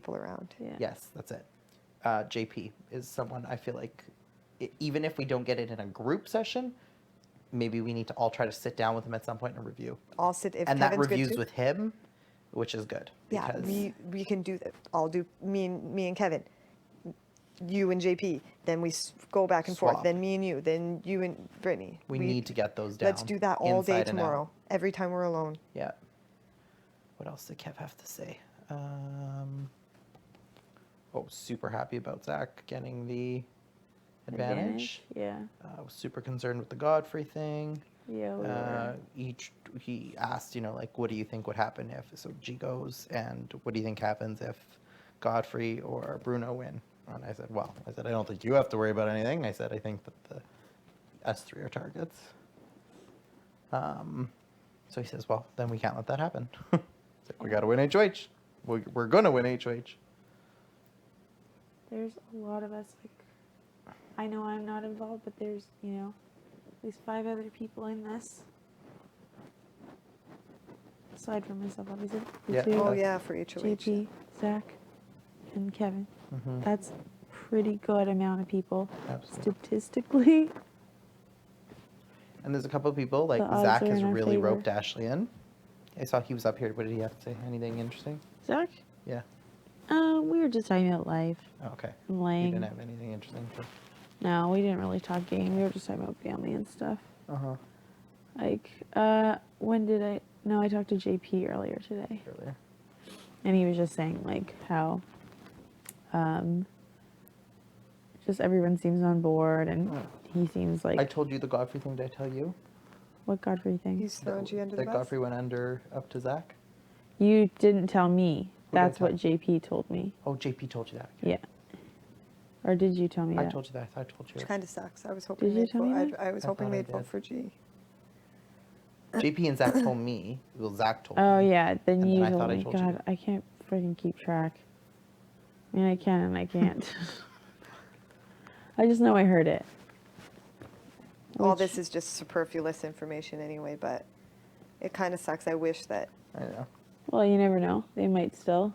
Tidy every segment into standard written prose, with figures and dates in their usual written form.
people around. Yeah. Yes, that's it. JP is someone I feel like, even if we don't get it in a group session, maybe we need to all try to sit down with him at some point and review. I'll sit if And Kevin's that reviews good too. with him, which is good. Yeah, Because we can do that. I'll do me and Kevin, you and JP. Then we go back and Swap. forth. Then me and you. Then you and Brittnee. we need to get those down. Let's do that all day inside and out. tomorrow. Every time we're alone. Yeah. What else did Kev have to say? Super happy about Zach getting the advantage. Yeah. I was super concerned with the Godfrey thing. Yeah. We were. He asked, like, what do you think would happen if, so G goes, and what do you think happens if Godfrey or Bruno win? And I said, I don't think you have to worry about anything. I said, I think that the S3 are targets. So he says, well, then we can't let that happen. It's like, we got to win HOH. We're going to win HOH. There's a lot of us, like, I know I'm not involved, but there's, at least 5 other people in this. Aside from myself, obviously. Yeah. Two, Oh yeah, for HOH. JP, Zach, and Kevin. Mm-hmm. That's pretty good amount of people. Absolutely. Statistically. And there's a couple of people, like The odds Zach are has in our really favor. roped Ashley in. I saw he was up here. What did he have to say? Anything interesting? Zach? Yeah. We were just talking about life. Oh, okay. And You laying. didn't have anything interesting to... No, we didn't really talk game. We were just talking about family and stuff. Uh-huh. Like, when did I... No, I talked to JP earlier today. Earlier. And he was just saying, like, how, just everyone seems on board, and he seems like... I told you the Godfrey thing. Did I tell you? What Godfrey thing? He's throwing you under the That bus. Godfrey went up to Zach? You didn't tell me. Who did I That's what tell? JP told me. Oh, JP told you that. Yeah. Or did you tell me I that? told you that. I told you. Which kind of sucks. I was hoping Did you they'd tell me vote. that? I was I hoping thought I they'd vote did. for G. JP and Zach told me. Well, Zach told me. Oh, yeah. Then And you then I told thought I me. told you. God, I can't freaking keep track. I mean, I can and I can't. I just know I heard it. All Which- this is just superfluous information anyway, but it kind of sucks. I wish that, I know. Well, you never know. They might still.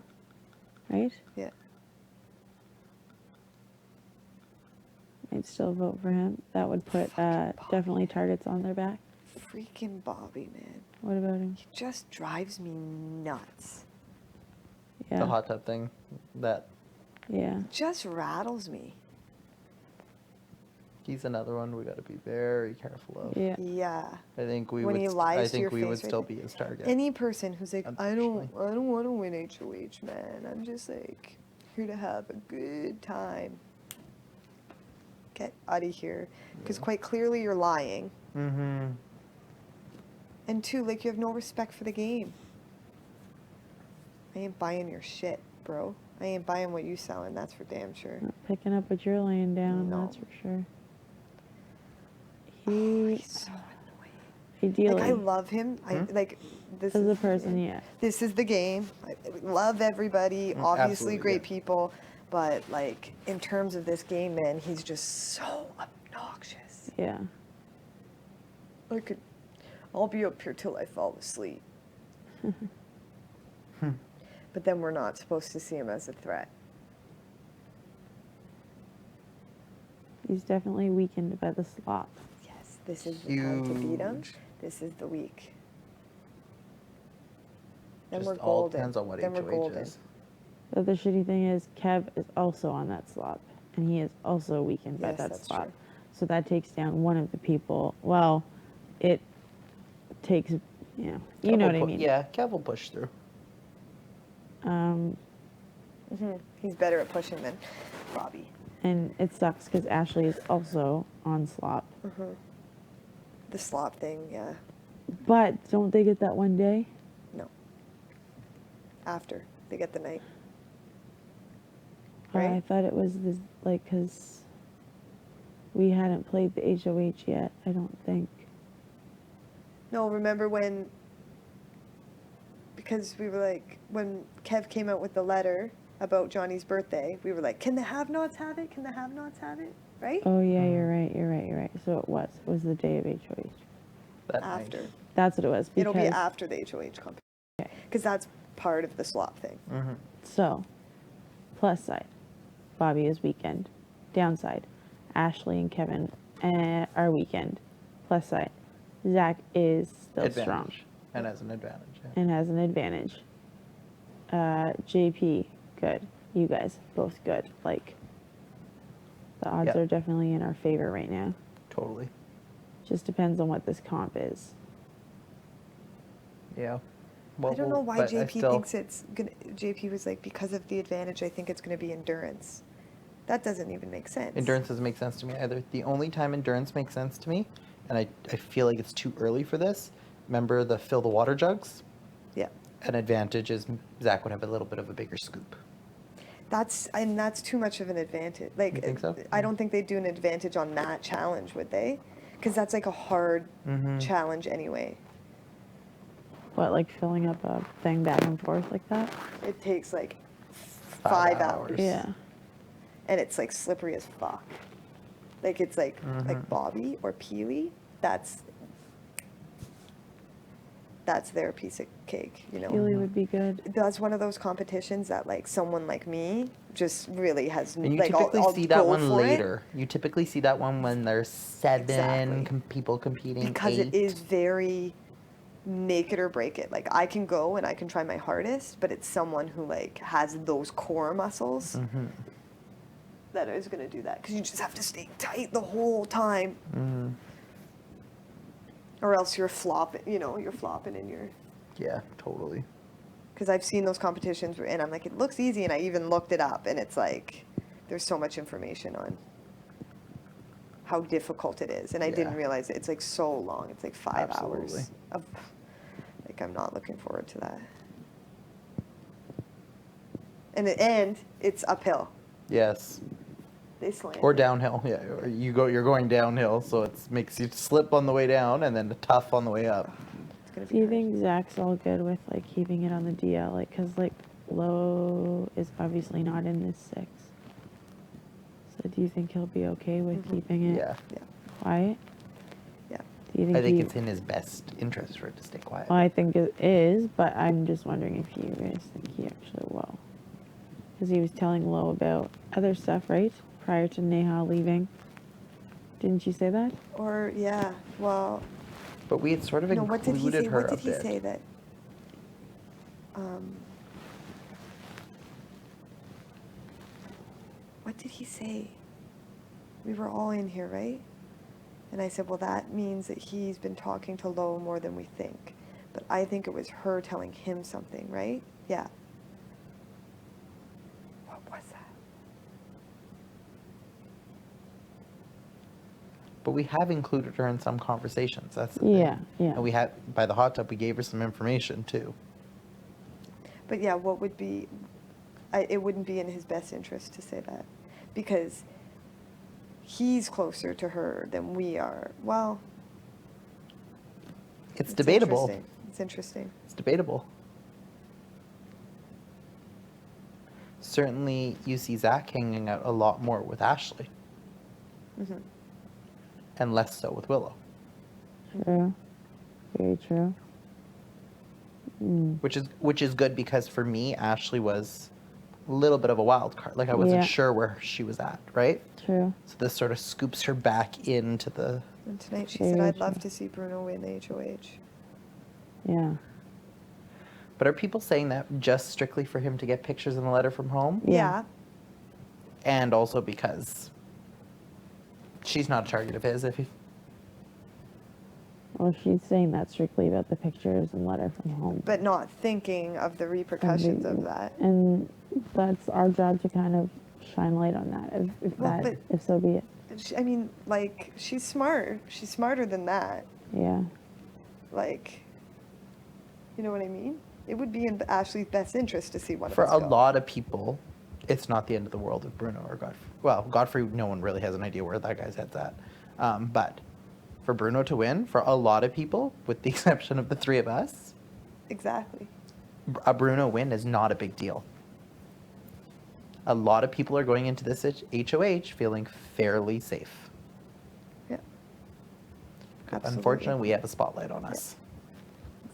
Right? yeah. Might still vote for him. That would put definitely targets on their back. Freaking Bobby, man. What about him? He just drives me nuts. Yeah. The hot tub thing. That Yeah. Just rattles me. he's another one we got to be very careful of. Yeah. Yeah. I think we When would. he I lies to think your we would face right still there. be his target. Any person who's like, I don't Unfortunately. want to win HOH, man. I'm just like here to have a good time. Get out of here, because quite clearly you're lying. Mm-hmm. And two, like, you have no respect for the game. I ain't buying your shit, bro. I ain't buying what you selling. That's for damn sure. Not picking up what you're laying down, No. that's for sure. He's so annoying. Ideally, Like, I love him. I like this as is a person, yeah. This is the game. I love everybody. Obviously, absolutely, great yeah. people. But like in terms of this game, man, he's just so obnoxious. Yeah. I'll be up here till I fall asleep. But then we're not supposed to see him as a threat. He's definitely weakened by the slop. Yes, this is the time to beat him. Huge. This is the week. Then Just we're all golden. depends on what then we're HOH golden. is. The other shitty thing is Kev is also on that slop, and he is also weakened by Yes, that that's slop. true. So that takes down one of the people. Well, it takes, you know Kev what will I mean. Yeah, Kev will push through. He's better at pushing than Bobby. And it sucks because Ashley is also on slop. The slop thing, yeah. But don't they get that one day? No. After they get the night. I Right? thought it was this, like, because we hadn't played the HOH yet, I don't think. No, remember when? Because we were like, when Kev came out with the letter about Johnny's birthday, we were like, can the have-nots have it? Can the have-nots have it? Right? Oh, yeah, you're right. So it was the day of HOH. That night. After. That's what it was. It'll be because- after the HOH competition. Because that's part of the slop thing. So, Plus side, Bobby is weakened. Downside, Ashley and Kevin are weakened. Plus side, Zach is still strong Advantage. And as an advantage. Yeah. and has an advantage. JP, good. You guys, both good. Like, the odds Yep. are definitely in our favor right now. Totally. Just depends on what this comp is. Yeah. I don't know why but I JP still- thinks it's gonna. JP was like, because of the advantage, I think it's gonna be endurance. That doesn't even make sense. Endurance doesn't make sense to me either. The only time endurance makes sense to me, and I feel like it's too early for this, remember the fill the water jugs? Yeah. An advantage is Zach would have a little bit of a bigger scoop. That's too much of an advantage. Like, You think so? I don't think they'd do an advantage on that challenge, would they? Because that's like a hard Mhm. challenge anyway. What, like filling up a thing back and forth like that? It takes like 5 hours. hours. Yeah. And it's like slippery as fuck. Like it's like Mhm. Bobby or Peely. That's their piece of cake, you know. Keely would be good. That's one of those competitions that like someone like me just really has And you like typically I'll see that go one for it later. You typically see that one when there's 7 Exactly. people competing. because 8. it is very make it or break it. Like I can go and I can try my hardest, but it's someone who like has those core muscles Mhm. that is going to do that because you just have to stay tight the whole time. Mhm. Or else you're flopping, you're flopping in your. Yeah, totally. Because I've seen those competitions and I'm like, it looks easy, and I even looked it up, and it's like, there's so much information on how difficult it is, and I didn't Yeah. realize it's like so long. It's like 5 Absolutely. hours of. Like I'm not looking forward to that. And it's uphill. Yes. They slant. Or it. downhill. Yeah, or you're going downhill, so it makes you slip on the way down and then tough on the way up. It's gonna be Do you hard. think Zach's all good with like keeping it on the DL? Like, cause like Lowe is obviously not in this 6. So do you think he'll be okay with Mhm. keeping it Yeah. Yeah. quiet? Yeah. Do you think I think he, it's in his best interest for it to stay quiet. Well, I think it is, but I'm just wondering if you guys think he actually will. Because he was telling Lo about other stuff, right? Prior to Neha leaving. Didn't you say that? Or yeah. Well. But we had sort of No. What did he included say? her What did a he bit. say that? What did he say? We were all in here, right? And I said, well, that means that he's been talking to Lo more than we think. But I think it was her telling him something, right? Yeah. What was that? But we have included her in some conversations. That's the Yeah, thing. yeah. And we had by the hot tub. We gave her some information too. But yeah, what would be, it wouldn't be in his best interest to say that. Because he's closer to her than we are. Well, It's debatable. interesting. It's interesting. It's debatable. Certainly, you see Zach hanging out a lot more with Ashley, Hmm. and less so with Willow, True. Very true. Mm. which is good because for me, Ashley was a little bit of a wild card. Like I wasn't Yeah. sure where she was at, right? True. So this sort of scoops her back into the. And tonight she Very said, I'd love true. to see Bruno win the HOH. Yeah. But are people saying that just strictly for him to get pictures in the letter from home, Yeah. and also because she's not a target of his? If he, Well, she's saying that strictly about the pictures and letter from home. But not thinking of the repercussions of that. And that's our job to kind of shine light on that, Well, but- if so be it. I mean, like, she's smart. She's smarter than that. Yeah. Like, you know what I mean? It would be in Ashley's best interest to see one for of us a go. lot of people, it's not the end of the world if Bruno or Godfrey. Well, Godfrey, no one really has an idea where that guy's head's at. But for Bruno to win, for a lot of people, with the exception of the 3 of us, Exactly. a Bruno win is not a big deal. A lot of people are going into this HOH feeling fairly safe. Yeah. But Absolutely. unfortunately, we have a spotlight on us.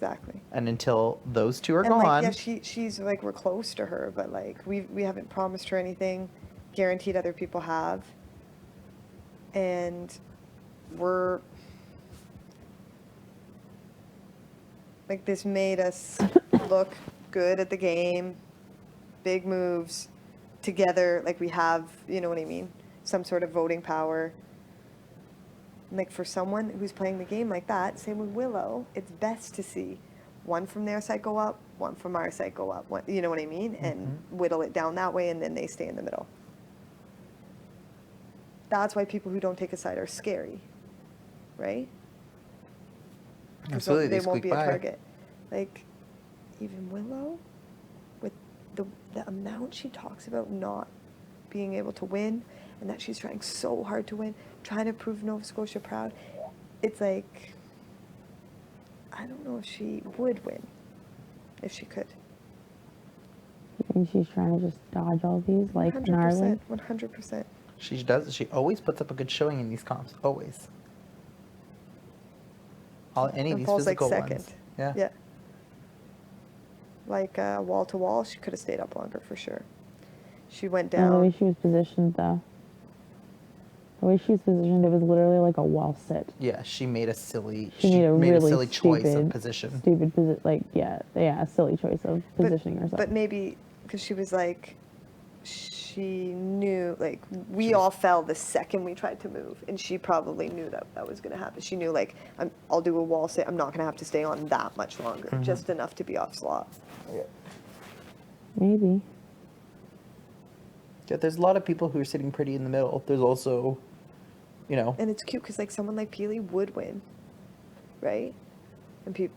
Exactly. And until those two are And gone, like, yeah, she's like, we're close to her, but like, we haven't promised her anything, guaranteed other people have, and we're like, this made us look good at the game, big moves together, like we have, you know what I mean, some sort of voting power. And like, for someone who's playing the game like that, same with Willow, it's best to see one from their side go up, one from our side go up, one, you know what I mean, and whittle it down that way, and then they stay in the middle. That's why people who don't take a side are scary, right? 'Cause absolutely, they they won't squeak be a by. target. Like, even Willow, with the amount she talks about not being able to win, and that she's trying so hard to win, trying to prove Nova Scotia proud, it's like, I don't know if she would win, if she could. You think she's trying to just dodge all these, like in Ireland? 100%. She does. She always puts up a good showing in these comps. Always. Any of And these Paul's like physical second. ones. Yeah. Yeah. Like, wall to wall, she could have stayed up longer for sure. She went No, the way down. she was positioned, though. The way she was positioned, it was literally like a wall sit. Yeah. She made a silly. She made a really silly choice of stupid, position. like, yeah, a silly choice of positioning herself. But maybe because she was like, she knew, like, we She all was- fell the second we tried to move, and she probably knew that that was going to happen. She knew, like, I'll do a wall sit. I'm not going to have to stay on that much longer, just enough to be off slot. Yeah. Maybe. Yeah. There's a lot of people who are sitting pretty in the middle. There's also, you know, And it's cute because, like, someone like Peely would win, right?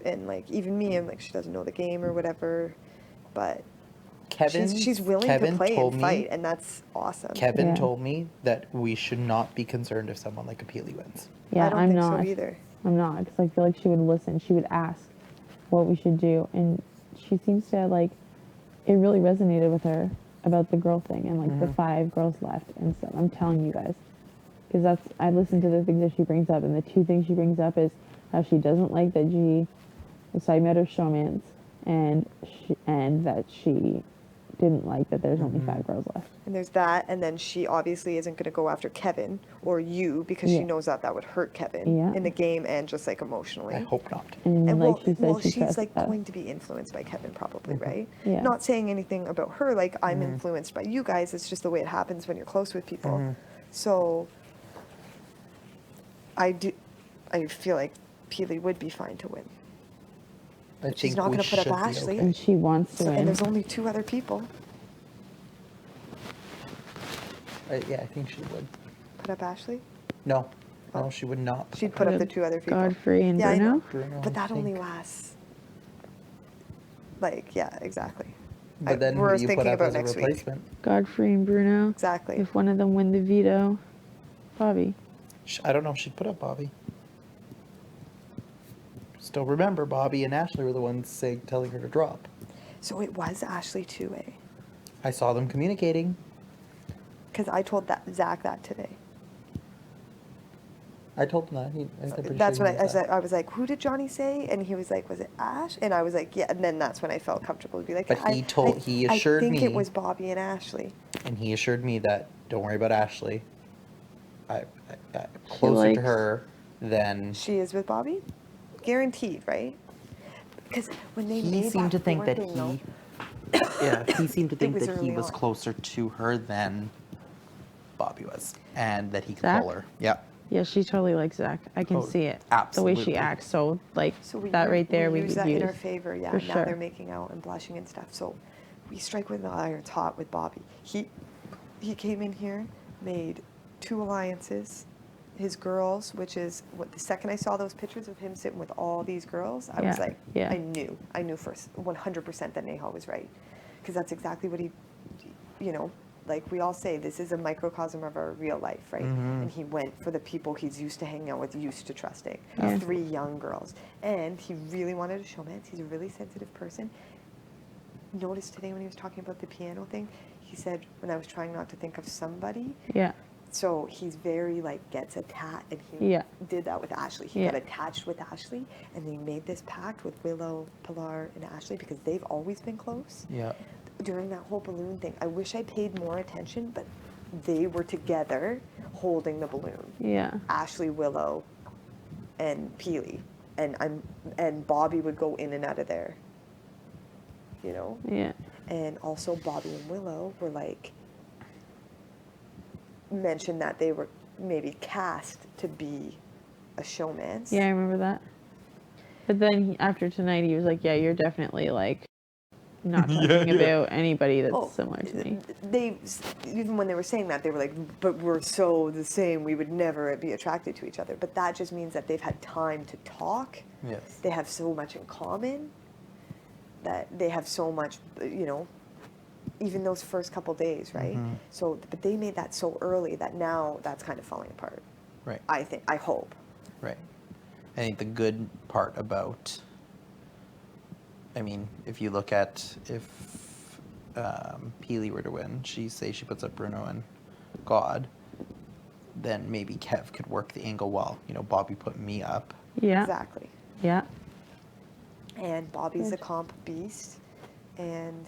And like, even me, I'm like, she doesn't know the game or whatever, but she's willing Kevin to play told and me- fight, and that's awesome. Kevin Yeah. told me that we should not be concerned if someone like Apili wins. Yeah, I don't I'm think not. so either. I'm not, because I feel like she would listen. She would ask what we should do, and she seems to, like, it really resonated with her about the girl thing and, like, the 5 girls left and stuff. I'm telling you guys, because I listened to the things that she brings up, and the 2 things she brings up is how she doesn't like that G was talking about her showmance, and that she didn't like that there's only 5 girls left. And there's that, and then she obviously isn't going to go after Kevin or you because she Yeah. knows that would hurt Kevin Yeah. in the game and just like emotionally. I hope not. And, And like well, she said, she she's trusts like us. going to be influenced by Kevin probably, right? Yeah. Not saying anything about her, like I'm influenced by you guys. It's just the way it happens when you're close with people. So I feel like Peely would be fine to win. I She's think not we gonna put up should be Ashley. okay. And she wants to And win. there's only 2 other people. Yeah, I think she would. Put up Ashley? No, Oh. no, she would not. She'd put up the 2 other people. Godfrey and Yeah, I know. Bruno, But I that only think. lasts. Like, yeah, exactly. But then who we're do you put thinking up about as a next week. replacement? Godfrey and Bruno. Exactly. If one of them win the veto, Bobby. I don't know if she'd put up Bobby. Still remember, Bobby and Ashley were the ones telling her to drop. So it was Ashley too, eh? I saw them communicating. Because I told Zach that today. I told him that. I'm pretty That's sure what he I knows said. that. I was like, who did Johnny say? And he was like, was it Ash? And I was like, yeah. And then that's when I felt comfortable to be like, But he assured I think me- it was Bobby and Ashley. And he assured me that don't worry about Ashley. I closer to likes- her than She is with Bobby? Guaranteed, right? Because when they he made seemed to think that thing, though, he. Yeah, he seemed to think was that he early was on. closer to her than Bobby was, and that he could Zach? pull her. Yeah. Yeah, she totally likes Zach. I can Oh, see it. The way absolutely. she acts. So, like, So that right there, we use could that in our use. favor. Yeah, For now sure. they're making out and blushing and stuff. So we strike with the irons hot with Bobby. He came in here, made 2 alliances. His girls, which is what the second I saw those pictures of him sitting with all these girls, I was Yeah, like, yeah. I knew first 100% that Neha was right, because that's exactly what he, you know, like we all say, this is a microcosm of our real life, right? And he went for the people he's used to hanging out with, used to trusting. Yeah. 3 young girls, and he really wanted a showmance. He's a really sensitive person. Notice today when he was talking about the piano thing, he said, when I was trying not to think of somebody, Yeah. So he's very like gets attached, and he Yeah. did that with Ashley. He Yeah. got attached with Ashley, and they made this pact with Willow, Pilar, and Ashley because they've always been close. Yeah. During that whole balloon thing, I wish I paid more attention, but they were together holding the balloon. Yeah. Ashley, Willow, and Peely, and Bobby would go in and out of there. You know. Yeah. And also Bobby and Willow were like mentioned that they were maybe cast to be a showmance. Yeah, I remember that. But then after tonight, he was like, "Yeah, you're definitely like not talking about anybody that's similar to me." They even when they were saying that, they were like, "But we're so the same. We would never be attracted to each other." But that just means that they've had time to talk. Yes. They have so much in common. That they have so much, you know, even those first couple days, right? Mm-hmm. So, but they made that so early that now that's kind of falling apart. Right. I hope. Right. I think the good part about, I mean, if you look at if Peely were to win, she puts up Bruno and God, then maybe Kev could work the angle well. You know, Bobby put me up. Yeah. Exactly. Yeah. And Bobby's a comp beast, and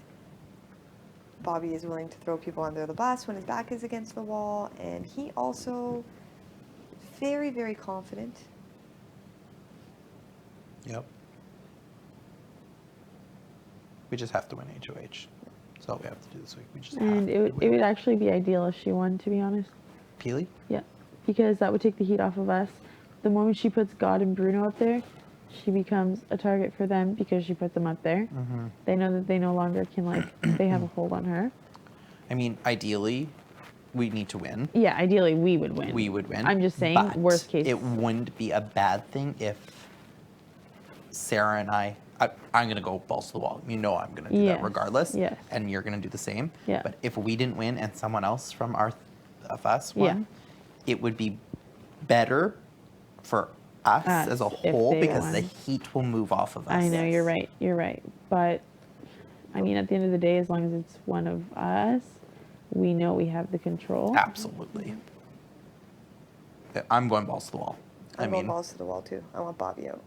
Bobby is willing to throw people under the bus when his back is against the wall, and he also very, very confident. Yep. We just have to win HOH. That's all we have to do this week. We just And have to it would actually be ideal if she won, to be honest. Peely? Yeah. Because that would take the heat off of us. The moment she puts God and Bruno up there, she becomes a target for them because she put them up there. Mm-hmm. They know that they no longer can, like, they have a hold on her. I mean, ideally, we need to win. Yeah, ideally we would win. We would win. I'm just saying, but worst case. it wouldn't be a bad thing if Sarah and I'm going to go balls to the wall. You know I'm going to do that Yes, regardless. yes. And you're going to do the same. Yeah. But if we didn't win and someone else from of us won, it would be better for us as a if whole they because the won. heat will move off of us. I know, you're right. You're right. But, I mean, at the end of the day, as long as it's one of us, we know we have the control. Absolutely. I'm going balls to the wall. I'm going balls to the wall too. I want Bobby out.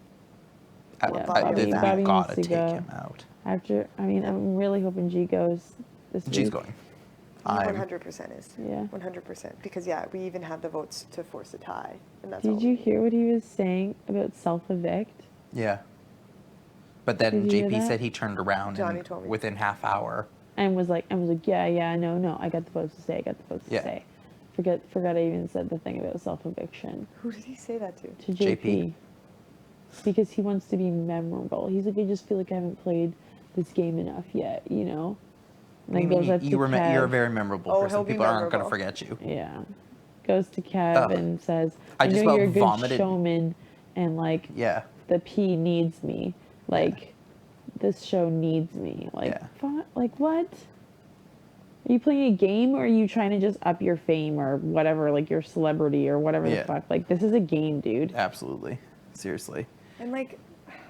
I want Bobby we've needs got to to take go. him out. After, I mean, I'm really hoping G goes this G's week. going. He I'm- 100% is. Yeah. 100%. Because yeah, we even had the votes to force a tie, and that's all. Did you hear what he was saying about self-evict? Yeah. But then Did you hear JP that? said he turned around Johnny and told me. within half hour. And was like, yeah, no, I got the votes to say, Yeah. Forgot I even said the thing about self-eviction Who did he say that to? to JP. JP. Because he wants to be memorable. He's like, I just feel like I haven't played this game enough yet, you know? And then goes up to You're Kev. a very memorable Oh, person. he'll be People aren't going to memorable. forget you. Yeah. Goes to Kev Ugh. and says, I I just know about you're a good vomited. showman and like Yeah. the P needs me. Like this show needs me. Like Yeah. like what? Are you playing a game or are you trying to just up your fame or whatever, like your celebrity or whatever Yeah. the fuck? Like this is a game, dude. Absolutely. Seriously. And like,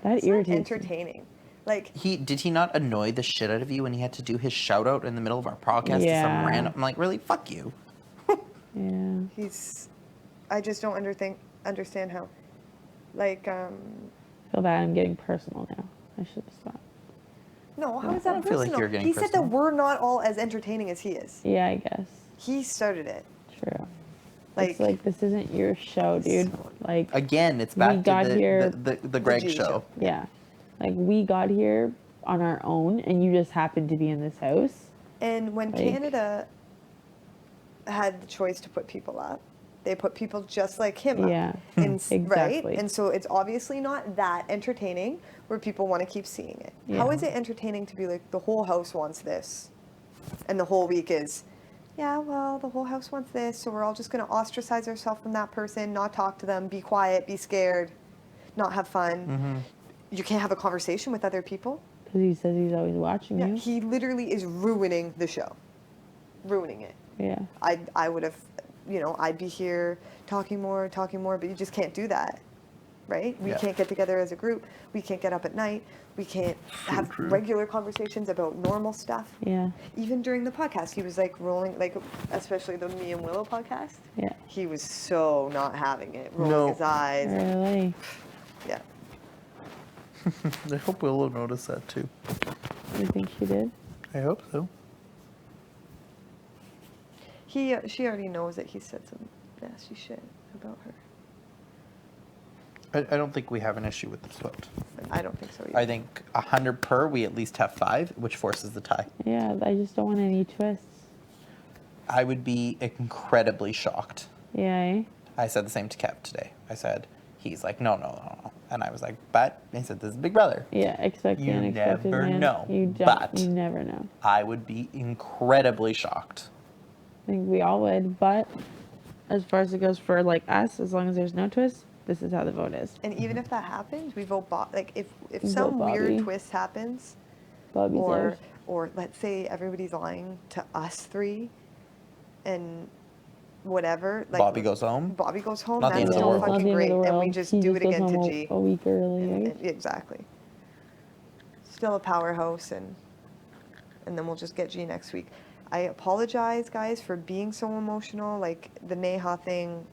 That it's not irritates me. entertaining. Like, Did he not annoy the shit out of you when he had to do his shout out in the middle of our podcast to Yeah. some random? I'm like, really? Fuck you. Yeah. I just don't understand how. Like, Feel bad I'm getting personal now. I should have stopped. no, how is I that don't feel personal? like you're getting He said that personal. we're not all as entertaining as he is. Yeah, I guess. He started it. True. Like, It's like this isn't your show, dude. Like Again, it's We back to got here- the Greg G show. show. yeah. Like we got here on our own and you just happened to be in this house. and when Like- Canada had the choice to put people up, they put people just like him Yeah. up. And, Exactly. Right? And so it's obviously not that entertaining where people want to keep seeing it. How Yeah. is it entertaining to be like, the whole house wants this? And the whole week is, yeah, well, the whole house wants this, so we're all just going to ostracize ourselves from that person, not talk to them, be quiet, be scared, not have fun. You can't have a conversation with other people. Because he says he's always watching Yeah, you. he literally is ruining the show. Ruining it. Yeah. I would have, I'd be here talking more, but you just can't do that. right? We Yeah. can't get together as a group. We can't get up at night. We can't have regular conversations about normal stuff. Yeah. Even during the podcast, he was like rolling, like, especially the Me and Willow podcast. Yeah. He was so not having it, rolling No. his eyes. And, Really? yeah. I hope Willow noticed that too. You think she did? I hope so. She already knows that he said some nasty shit about her. I don't think we have an issue with the split. I don't think so either. I think 100 per, we at least have 5, which forces the tie. Yeah, I just don't want any twists. I would be incredibly shocked. Yeah, eh? I said the same to Kev today. I said, he's like, no. And I was like, but, he said, this is Big Brother. Yeah, expect the You unexpected, never man. know, You don't, but- you never know. I would be incredibly shocked. I think we all would, but as far as it goes for like us, as long as there's no twist, this is how the vote is. And even if that happens, we vote like if We some vote weird Bobby. twist happens, Bobby's out. or let's say everybody's lying to us 3, and whatever, like Bobby goes home. Bobby goes home. Not the That's end of the still world. Not the fucking end of great, the and we world. just He do it goes again to home G. a week early, And- right? and- exactly. Still a powerhouse, and then we'll just get G next week. I apologize, guys, for being so emotional. Like the Neha thing,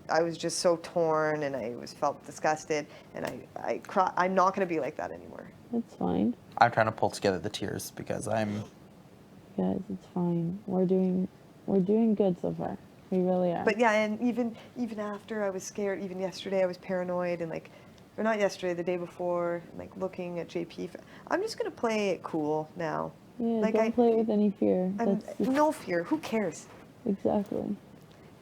I was just so torn, and I felt disgusted, and I cry. I'm not gonna be like that anymore. It's fine. I'm trying to pull together the tears because I'm... Guys, it's fine. We're doing good so far. We really are. But yeah, and even after I was scared, even yesterday I was paranoid, and like, or not yesterday, the day before, and like looking at JP. I'm just gonna play it cool now. yeah, like don't play it with any fear. I'm That's just, no fear. Who cares? exactly.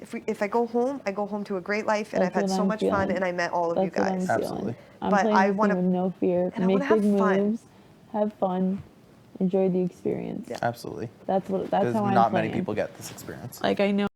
If I go home to a great life, and That's I've had what so I'm much fun, feeling. and I met all of That's you what I'm guys. Absolutely. feeling. I'm But playing I this wanna- game with no fear. and I Make wanna have big fun. moves, have fun, enjoy the experience. Yeah. Absolutely. That's Because how I'm not playing. many people get this experience. Like I know